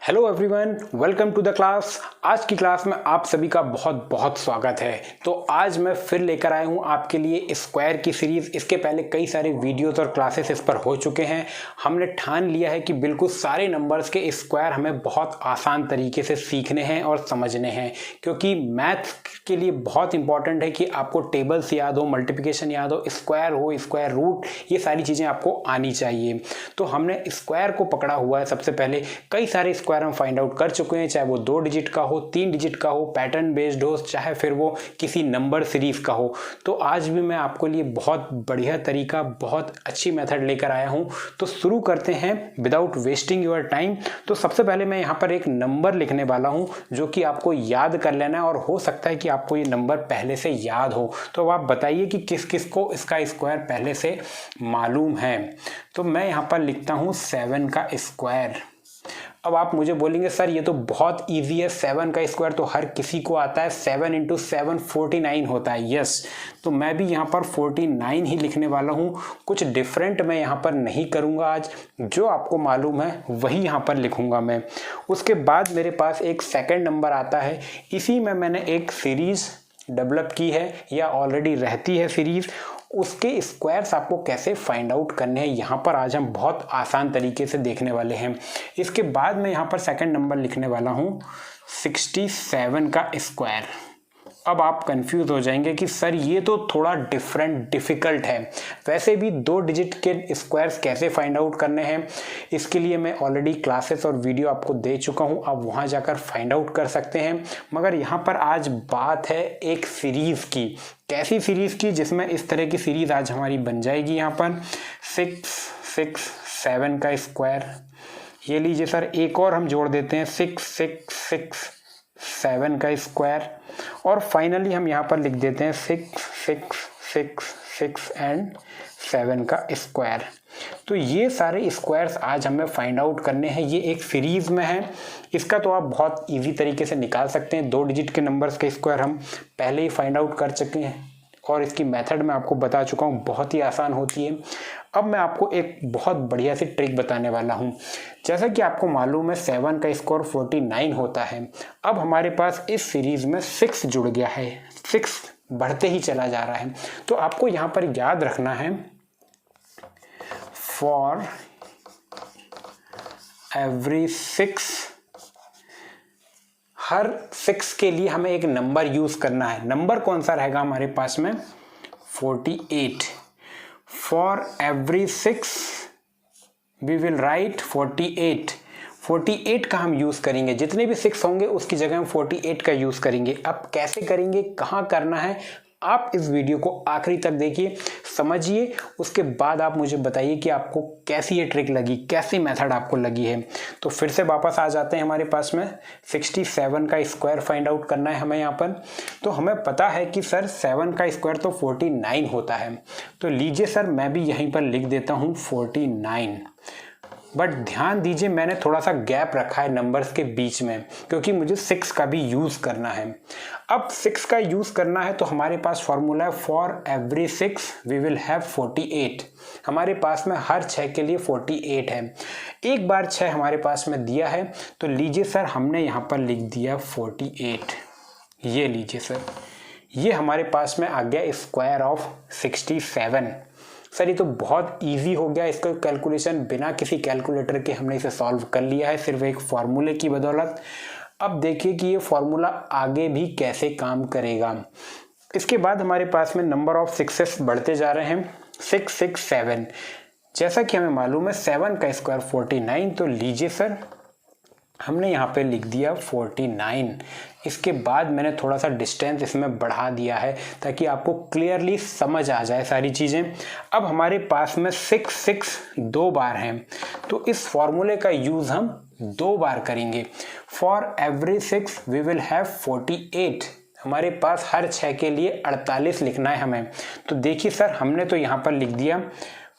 Hello everyone, welcome to the class. आज की class में आप सभी का बहुत बहुत स्वागत है। तो आज मैं फिर लेकर आया हूँ आपके लिए स्क्वायर की सीरीज। इसके पहले कई सारे वीडियोस और क्लासेस इस पर हो चुके हैं। हमने ठान लिया है कि बिल्कुल सारे नंबर्स के स्क्वायर हमें बहुत आसान तरीके से सीखने हैं और समझने हैं, क्योंकि मैथ के लिए बहुत इंपॉर्टेंट है कि आपको टेबल्स याद हो, मल्टीप्लिकेशन याद हो, स्क्वायर हो, स्क्वायर रूट, ये सारी चीज़ें आपको आनी चाहिए। तो हमने स्क्वायर को पकड़ा हुआ है। सबसे पहले कई सारे स्क्वायर हम फाइंड आउट कर चुके हैं, चाहे वो 2 डिजिट का हो, 3 डिजिट का हो, पैटर्न बेस्ड हो, चाहे फिर वो किसी नंबर सीरीज का हो। तो आज भी मैं आपको लिए बहुत बढ़िया तरीका, बहुत अच्छी मेथड लेकर आया हूं। तो शुरू करते हैं विदाउट वेस्टिंग योर टाइम। तो सबसे पहले मैं यहाँ पर एक नंबर लिखने वाला हूं जो कि आपको याद कर लेना है, और हो सकता है कि आपको ये नंबर पहले से याद हो। तो आप बताइए कि किस किस को इसका स्क्वायर पहले से मालूम है। तो मैं यहाँ पर लिखता हूँ 7 का स्क्वायर। अब आप मुझे बोलेंगे सर ये तो बहुत इजी है, 7 का स्क्वायर तो हर किसी को आता है, 7 इंटू 7 49 होता है। यस, तो मैं भी यहाँ पर 49 ही लिखने वाला हूँ। कुछ डिफरेंट मैं यहाँ पर नहीं करूँगा आज, जो आपको मालूम है वही यहाँ पर लिखूँगा मैं। उसके बाद मेरे पास एक सेकंड नंबर आता है। इसी में मैंने एक सीरीज़ डेवलप की है, या ऑलरेडी रहती है सीरीज़। उसके स्क्वायर्स आपको कैसे फाइंड आउट करने हैं, यहाँ पर आज हम बहुत आसान तरीके से देखने वाले हैं। इसके बाद मैं यहाँ पर सेकंड नंबर लिखने वाला हूँ 67 का स्क्वायर। अब आप कंफ्यूज हो जाएंगे कि सर ये तो थोड़ा डिफ़िकल्ट है। वैसे भी 2 डिजिट के स्क्वायर्स कैसे फाइंड आउट करने हैं, इसके लिए मैं ऑलरेडी क्लासेस और वीडियो आपको दे चुका हूं, आप वहां जाकर फाइंड आउट कर सकते हैं। मगर यहाँ पर आज बात है एक सीरीज़ की। कैसी सीरीज़ की? जिसमें इस तरह की सीरीज़ आज हमारी बन जाएगी। यहाँ पर 6 6 7 का स्क्वायर। ये लीजिए सर, एक और हम जोड़ देते हैं 6 6 6 7 का स्क्वायर। और फाइनली हम यहाँ पर लिख देते हैं 6 6 6 6 एंड 7 का स्क्वायर। तो ये सारे स्क्वायर्स आज हमें फाइंड आउट करने हैं। ये एक सीरीज में है। इसका तो आप बहुत इजी तरीके से निकाल सकते हैं। 2 डिजिट के नंबर्स के स्क्वायर हम पहले ही फाइंड आउट कर चुके हैं, और इसकी मेथड मैं आपको बता चुका हूँ, बहुत ही आसान होती है। अब मैं आपको एक बहुत बढ़िया सी ट्रिक बताने वाला हूँ। जैसा कि आपको मालूम है 7 का स्क्वायर 49 होता है। अब हमारे पास इस सीरीज में 6 जुड़ गया है, 6 बढ़ते ही चला जा रहा है। तो आपको यहाँ पर याद रखना है, फॉर एवरी 6, हर 6 के लिए हमें एक नंबर यूज करना है। नंबर कौन सा रहेगा हमारे पास में? 48। For every 6 we will write 48। 48 का हम यूज करेंगे। जितने भी 6 होंगे उसकी जगह हम 48 का यूज करेंगे। अब कैसे करेंगे, कहाँ करना है, आप इस वीडियो को आखिरी तक देखिए, समझिए। उसके बाद आप मुझे बताइए कि आपको कैसी ये ट्रिक लगी, कैसी मेथड आपको लगी है। तो फिर से वापस आ जाते हैं हमारे पास में 67 का स्क्वायर फाइंड आउट करना है हमें यहाँ पर। तो हमें पता है कि सर 7 का स्क्वायर तो 49 होता है। तो लीजिए सर, मैं भी यहीं पर लिख देता हूँ 49। बट ध्यान दीजिए, मैंने थोड़ा सा गैप रखा है नंबर्स के बीच में, क्योंकि मुझे 6 का भी यूज करना है। अब 6 का यूज करना है तो हमारे पास फॉर्मूला है, for every 6 we will have 48। हमारे पास में हर 6 के लिए 48 है। एक बार 6 हमारे पास में दिया है, तो लीजिए सर, हमने यहाँ पर लिख दिया 48। ये लीजिए सर, ये हमारे पास में आ गया स्क्वायर ऑफ 67। सर ये तो बहुत इजी हो गया। इसका कैलकुलेशन बिना किसी कैलकुलेटर के हमने इसे सॉल्व कर लिया है, सिर्फ एक फॉर्मूले की बदौलत। अब देखिए कि ये फॉर्मूला आगे भी कैसे काम करेगा। इसके बाद हमारे पास में नंबर ऑफ 6 बढ़ते जा रहे हैं, 6 6 7। जैसा कि हमें मालूम है 7 का स्क्वायर 49। तो लीजिए सर, हमने यहाँ पे लिख दिया 49। इसके बाद मैंने थोड़ा सा डिस्टेंस इसमें बढ़ा दिया है ताकि आपको क्लियरली समझ आ जाए सारी चीज़ें। अब हमारे पास में 6 6 2 बार हैं, तो इस फॉर्मूले का यूज़ हम 2 बार करेंगे। For every 6 we will have 48। हमारे पास हर 6 के लिए 48 लिखना है हमें। तो देखिए सर, हमने तो यहाँ पर लिख दिया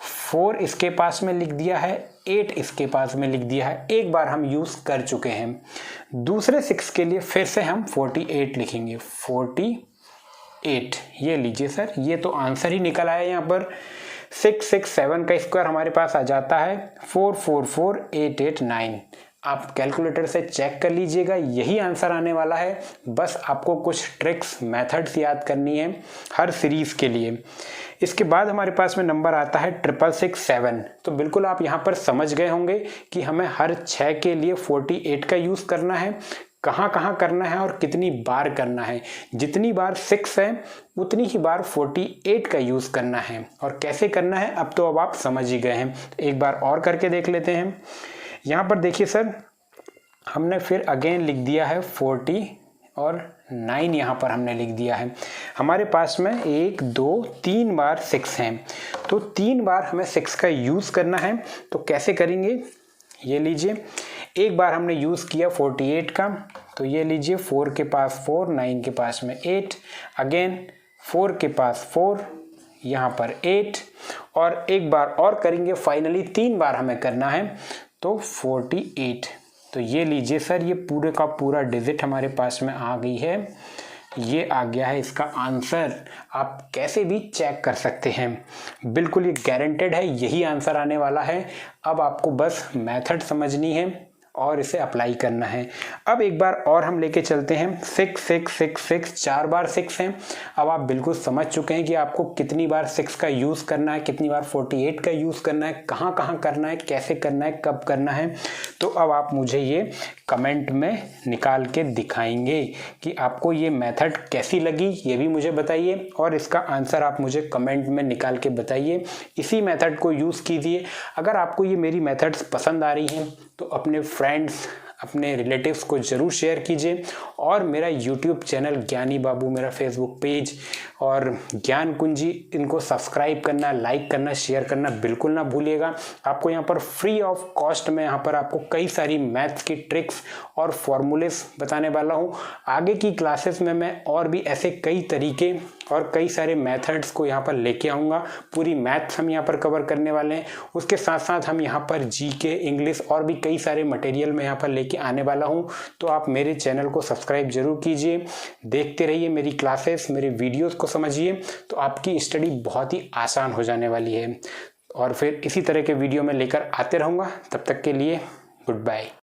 4, इसके पास में लिख दिया है, 8 इसके पास में लिख दिया है। एक बार हम यूज कर चुके हैं। दूसरे 6 के लिए फिर से हम 48 लिखेंगे, 48। ये लीजिए सर, ये तो आंसर ही निकल आया यहाँ पर। 6 6 7 का स्क्वायर हमारे पास आ जाता है 4 4 4 8 8 9। आप कैलकुलेटर से चेक कर लीजिएगा, यही आंसर आने वाला है। बस आपको कुछ ट्रिक्स मेथड्स याद करनी है हर सीरीज के लिए। इसके बाद हमारे पास में नंबर आता है 667। तो बिल्कुल आप यहाँ पर समझ गए होंगे कि हमें हर 6 के लिए 48 का यूज़ करना है, कहाँ कहाँ करना है और कितनी बार करना है। जितनी बार 6 है उतनी ही बार 48 का यूज़ करना है, और कैसे करना है अब आप समझ ही गए हैं। एक बार और करके देख लेते हैं। यहाँ पर देखिए सर, हमने फिर अगेन लिख दिया है 40 और 9 यहाँ पर हमने लिख दिया है। हमारे पास में 1 2 3 बार 6 हैं, तो 3 बार हमें 6 का यूज़ करना है। तो कैसे करेंगे, ये लीजिए, एक बार हमने यूज़ किया 48 का, तो ये लीजिए 4 के पास 4, 9 के पास में 8, अगेन 4 के पास 4, यहाँ पर 8, और एक बार और करेंगे, फाइनली 3 बार हमें करना है, तो 48। तो ये लीजिए सर, ये पूरे का पूरा डिजिट हमारे पास में आ गई है। ये आ गया है इसका आंसर। आप कैसे भी चेक कर सकते हैं, बिल्कुल ये गारंटेड है, यही आंसर आने वाला है। अब आपको बस मेथड समझनी है और इसे अप्लाई करना है। अब एक बार और हम लेके चलते हैं 6 6 6 6, 4 बार 6 हैं। अब आप बिल्कुल समझ चुके हैं कि आपको कितनी बार 6 का यूज़ करना है, कितनी बार 48 का यूज़ करना है, कहाँ कहाँ करना है, कैसे करना है, कब करना है। तो अब आप मुझे ये कमेंट में निकाल के दिखाएंगे कि आपको ये मेथड कैसी लगी, ये भी मुझे बताइए, और इसका आंसर आप मुझे कमेंट में निकाल के बताइए। इसी मेथड को यूज़ कीजिए। अगर आपको ये मेरी मेथड्स पसंद आ रही हैं तो अपने फ्रेंड्स, अपने रिलेटिव्स को ज़रूर शेयर कीजिए, और मेरा यूट्यूब चैनल ज्ञानी बाबू, मेरा फेसबुक पेज और ज्ञान कुंजी, इनको सब्सक्राइब करना, लाइक करना, शेयर करना बिल्कुल ना भूलिएगा। आपको यहाँ पर फ्री ऑफ कॉस्ट में यहाँ पर आपको कई सारी मैथ्स की ट्रिक्स और फॉर्मूलेस बताने वाला हूँ। आगे की क्लासेस में मैं और भी ऐसे कई तरीके और कई सारे मेथड्स को यहाँ पर लेके आऊँगा। पूरी मैथ्स हम यहाँ पर कवर करने वाले हैं। उसके साथ साथ हम यहाँ पर जीके, इंग्लिश और भी कई सारे मटेरियल में यहाँ पर लेके आने वाला हूँ। तो आप मेरे चैनल को सब्सक्राइब जरूर कीजिए, देखते रहिए मेरी क्लासेस, मेरे वीडियोस को समझिए, तो आपकी स्टडी बहुत ही आसान हो जाने वाली है। और फिर इसी तरह के वीडियो में लेकर आते रहूँगा। तब तक के लिए गुड बाय।